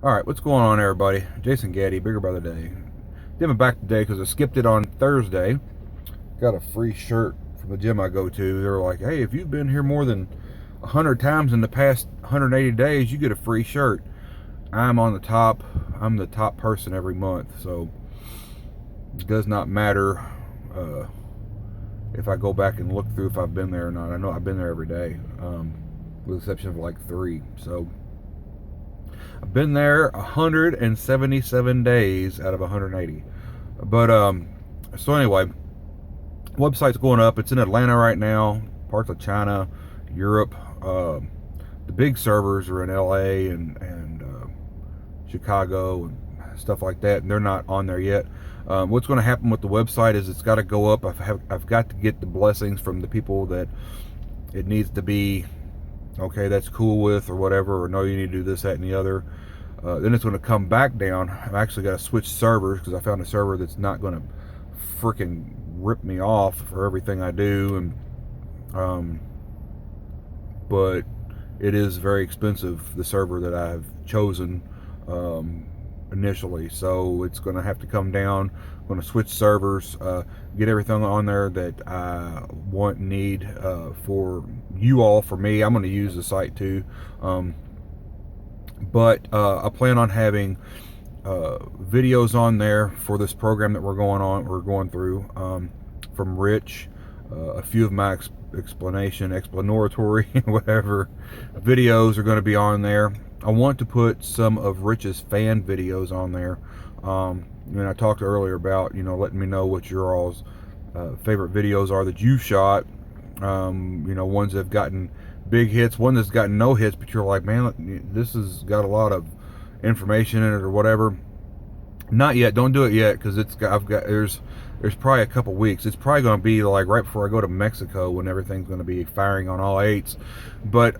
Alright, what's going on, everybody? Jason Gaddy, Bigger Brother Day. Dimming back today because I skipped it on Thursday. Got a free shirt from the gym I go to. They were like, hey, if you've been here more than 100 times in the past 180 days, you get a free shirt. I'm the top person every month, so it does not matter if I go back and look through if I've been there or not. I know I've been there every day, with the exception of like 3. So I've been there 177 days out of 180. But so anyway, website's going up. It's in Atlanta right now, parts of China, Europe. The big servers are in LA and Chicago and stuff like that, and they're not on there yet. What's going to happen with the website is it's got to go up. I've got to get the blessings from the people that it needs to be okay, that's cool with, or whatever, or no, you need to do this, that, and the other. Then it's going to come back down. I've actually got to switch servers because I found a server that's not going to freaking rip me off for everything I do, and but it is very expensive, the server that I've chosen initially, so it's going to have to come down. I'm going to switch servers, get everything on there that I want and need for you all. For me, I'm going to use the site too, but I plan on having videos on there for this program that we're going through, from Rich. A few of my explanatory whatever videos are going to be on there. I want to put some of Rich's fan videos on there. I talked earlier about, letting me know what your all's favorite videos are that you've shot. Ones that have gotten big hits, one that's gotten no hits, but you're like, man, this has got a lot of information in it or whatever. Not yet. Don't do it yet, because there's probably a couple weeks. It's probably going to be like right before I go to Mexico when everything's going to be firing on all eights. But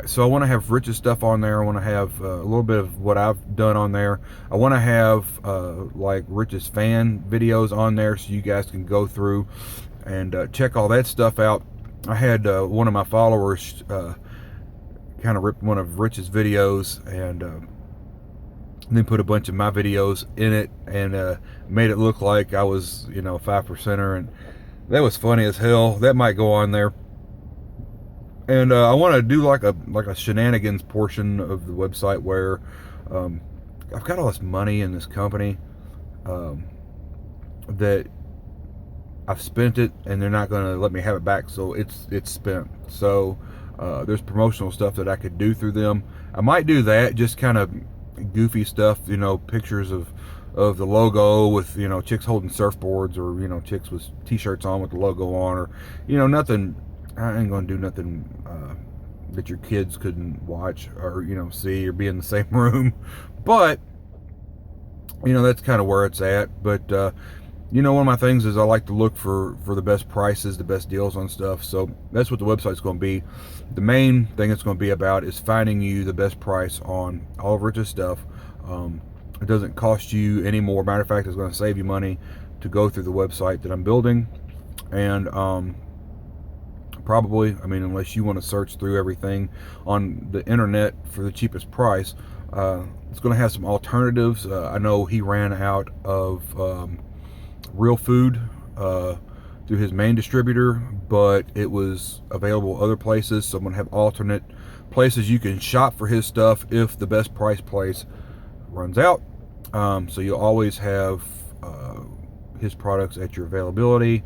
so I want to have Rich's stuff on there. I want to have a little bit of what I've done on there. I want to have like Rich's fan videos on there, so you guys can go through and check all that stuff out. I had one of my followers kind of ripped one of Rich's videos and then put a bunch of my videos in it and made it look like I was, 5%er, and that was funny as hell. That might go on there. And I want to do like a shenanigans portion of the website where I've got all this money in this company that I've spent it, and they're not going to let me have it back, so it's spent. So there's promotional stuff that I could do through them. I might do that, just kind of goofy stuff, pictures of the logo with, chicks holding surfboards, or, chicks with t-shirts on with the logo on, or, nothing. I ain't gonna do nothing that your kids couldn't watch or, see, or be in the same room. But, that's kind of where it's at. But, one of my things is I like to look for the best prices, the best deals on stuff. So that's what the website's going to be. The main thing it's going to be about is finding you the best price on all of Rich's stuff. It doesn't cost you any more. Matter of fact, it's going to save you money to go through the website that I'm building. And probably, unless you want to search through everything on the internet for the cheapest price, it's going to have some alternatives. I know he ran out of real food through his main distributor, but it was available other places, so I'm going to have alternate places you can shop for his stuff if the best price place runs out. So you'll always have his products at your availability.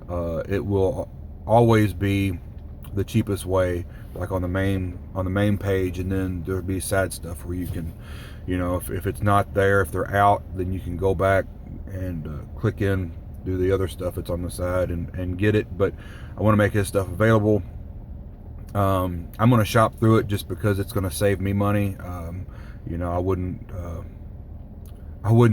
It will always be the cheapest way, like on the main page, and then there'll be side stuff where you can, if it's not there, if they're out, then you can go back and click in, do the other stuff that's on the side, and get it. But I want to make his stuff available. I'm going to shop through it just because it's going to save me money. I wouldn't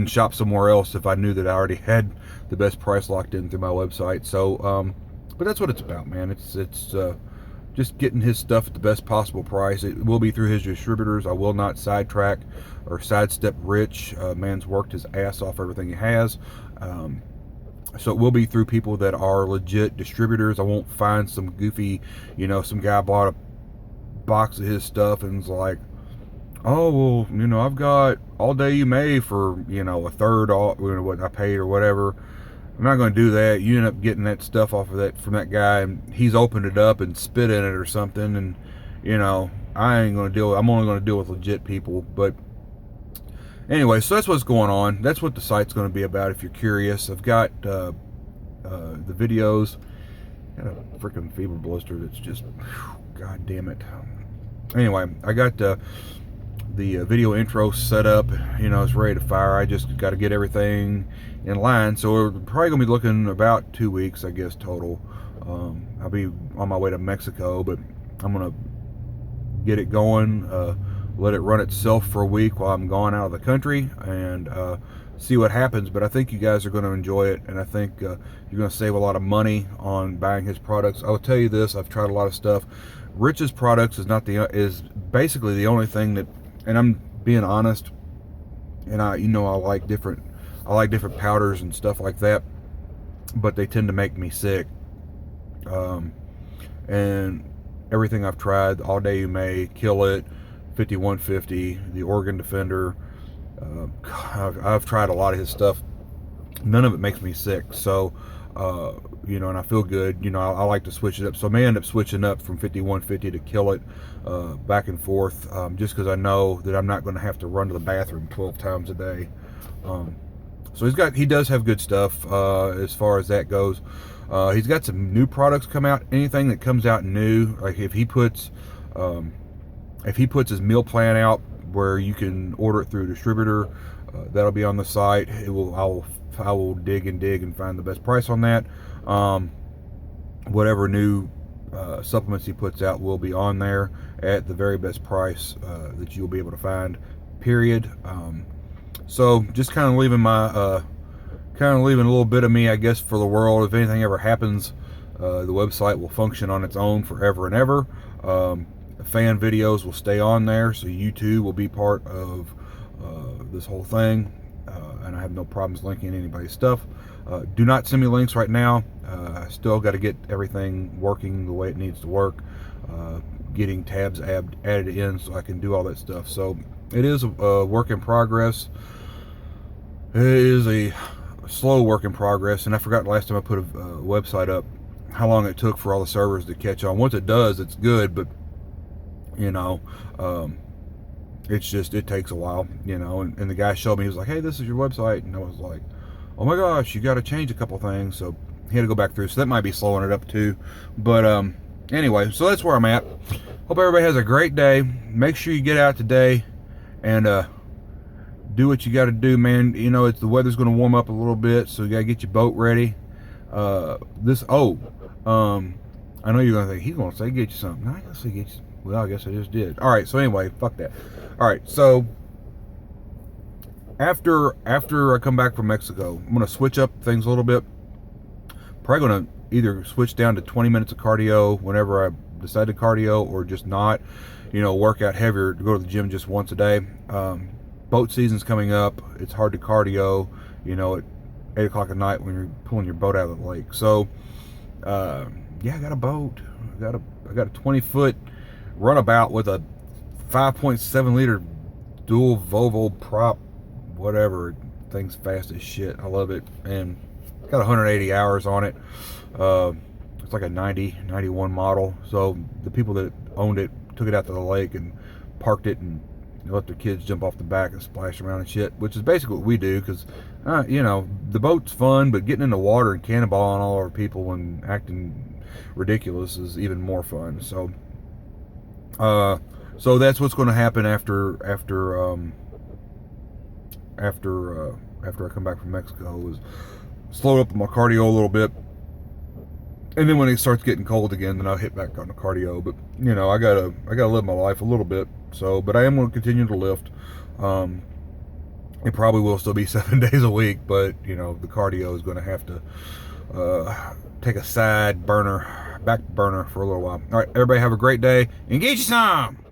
shop somewhere else if I knew that I already had the best price locked in through my website. So but that's what it's about, man. It's just getting his stuff at the best possible price. It will be through his distributors. I will not sidetrack or sidestep Rich. Man's worked his ass off everything he has. So it will be through people that are legit distributors. I won't find some goofy, some guy bought a box of his stuff and was like, oh, well, I've got all day you may for, a third all, what I paid or whatever. I'm not going to do that. You end up getting that stuff off of that from that guy, and he's opened it up and spit in it or something, and I ain't going to deal. I'm only going to deal with legit people. But anyway, so that's what's going on. That's what the site's going to be about. If you're curious, I've got the videos. Got a freaking fever blister that's just, god damn it. Anyway, I got the video intro set up. It's ready to fire. I just got to get everything in line. So we're probably gonna be looking about 2 weeks, I guess, total. I'll be on my way to Mexico, but I'm gonna get it going, let it run itself for a week while I'm gone out of the country, and see what happens. But I think you guys are going to enjoy it, and I think you're going to save a lot of money on buying his products. I will tell you this: I've tried a lot of stuff. Rich's products is basically the only thing that, and I'm being honest, and I like different powders and stuff like that, but they tend to make me sick. And everything I've tried, All Day You May, Kill It, 5150, the Organ Defender, I've tried a lot of his stuff. None of it makes me sick. So, and I feel good. I like to switch it up. So I may end up switching up from 5150 to Kill It, back and forth, just because I know that I'm not going to have to run to the bathroom 12 times a day. So he does have good stuff as far as that goes. He's got some new products come out. Anything that comes out new, like if he puts his meal plan out where you can order it through a distributor, that'll be on the site. I will dig and find the best price on that. Whatever new supplements he puts out will be on there at the very best price that you'll be able to find, period. So just kind of leaving a little bit of me, I guess, for the world. If anything ever happens, the website will function on its own forever and ever. Fan videos will stay on there, so YouTube will be part of this whole thing, and I have no problems linking anybody's stuff. Do not send me links right now. I still got to get everything working the way it needs to work, getting tabs added in so I can do all that stuff. So it is a work in progress. It is a slow work in progress, and I forgot last time I put a website up how long it took for all the servers to catch on. Once it does, it's good, but it takes a while, and the guy showed me, he was like, hey, this is your website, and I was like, oh my gosh, you got to change a couple things. So he had to go back through, so that might be slowing it up too. But anyway, so that's where I'm at. Hope everybody has a great day. Make sure you get out today and do what you got to do, man. The weather's going to warm up a little bit, so you got to get your boat ready. I know you're going to think he's going to say get you something. No, I going to say get you. Well, I guess I just did. All right, so anyway, fuck that. All right, so after I come back from Mexico, I'm going to switch up things a little bit. Probably going to either switch down to 20 minutes of cardio whenever I decide to cardio, or just not, work out heavier, to go to the gym just once a day. Boat season's coming up. It's hard to cardio, at 8 o'clock at night when you're pulling your boat out of the lake. So, yeah, I got a boat. I got a 20-foot runabout with a 5.7 liter dual Volvo prop, whatever. Thing's fast as shit. I love it, and got 180 hours on it. It's like a 91 model. So the people that owned it took it out to the lake and parked it and let their kids jump off the back and splash around and shit, which is basically what we do, because the boat's fun, but getting in the water and cannonballing all over people and acting ridiculous is even more fun. So so that's what's going to happen after I come back from Mexico, is slow up my cardio a little bit, and then when it starts getting cold again, then I'll hit back on the cardio. But I gotta live my life a little bit. So, but I am going to continue to lift. It probably will still be 7 days a week, but the cardio is going to have to take a back burner for a little while. All right, everybody have a great day. Engage some.